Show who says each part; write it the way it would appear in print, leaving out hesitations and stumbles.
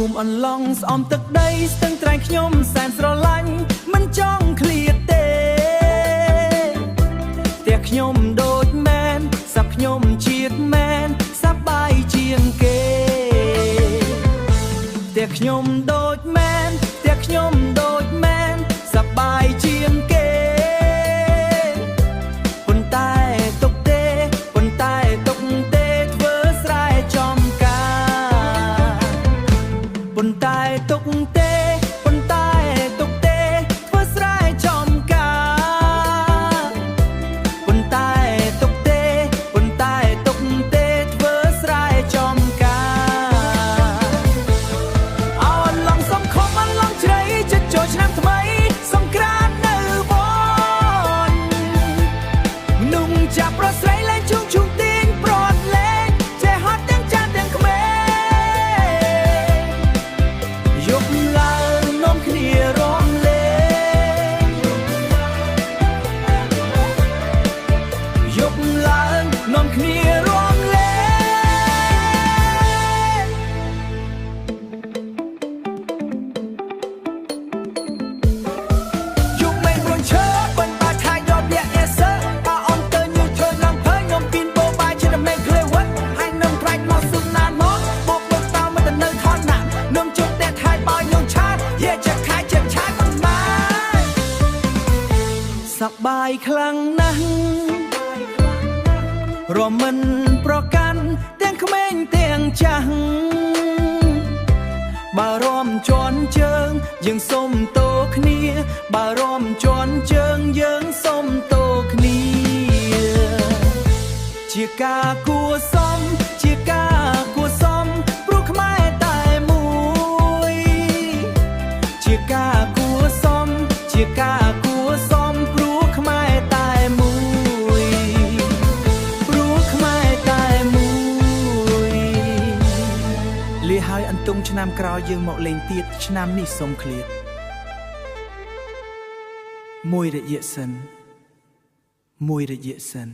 Speaker 1: ភូមិអន្លង់ស្អំទឹកដីស្ទឹងត្រែងខ្ញុំសែនស្រឡាញ់មិនចង់ឃ្លាតទេផ្ទះខ្ញុំដូចមែនសັບខ្ញុំជាតិមែនសប្បាយជាងគេផ្ទះខ្ញុំដូចមែនផ្ទះខ្ញុំដូចមែនសប្បាយជាងគេប៉ុន្តែទុកទេប៉ុន្តែទុកទេធ្វើស្រែចំការប៉ុន្តែទុកទេប៉ុន្តែទុកទេធ្វើស្រែចំការប៉ុន្តែទុកទេប៉ុន្តែទុកទេធ្វើស្រែចំការអោឡងសំខំអឡងជ្រៃចិត្តចូលឆ្នាំថ្មីសង្ក្រាន្តនៅវត្តមនុងចាប់ប្រស្រីលែងជុំទាញប្រត់លេងចេះហត់ទាំងចាស់ទាំងក្មេងយប់ឡើងនាំគ្នារំលេងយប់ឡើងនាំគ្នារំលេងយប់មិនរួនឈើបិណ្ឌបាថាយកលាក់អេសើបើអនទៅញូធ្វើឡើងភើញខ្ញុំពីនបោបាយជាមេក្លេវឹកហើយនឹងប្រាច់មកសុំណានមកបោកលោកតោមិនទៅនៅថនណាននឹមជុំតែថៃបើញងឆាតយេចិត្តខាយចិត្តឆាតមិនបានសប្បាយខ្លាំងណាស់រមិនប្រកាន់ទាំងក្មេងទាំងចាស់បើរំជន់ជើងយើងសុំតោគ្នាបើរំជន់ជើងយើងសុំតោគ្នាជាការគួរសមជាការគួរសមព្រោះខ្មែរតែមួយជាការគួរសមជាការគួរសមព្រោះខ្មែរតែមួយព្រោះខ្មែរតែមួយលាហើយអន្ទង់ឆ្នាំក្រោយយើងមកលេងទៀតឆ្នាំនេះសូមឃ្លាតមួយរយៈសិន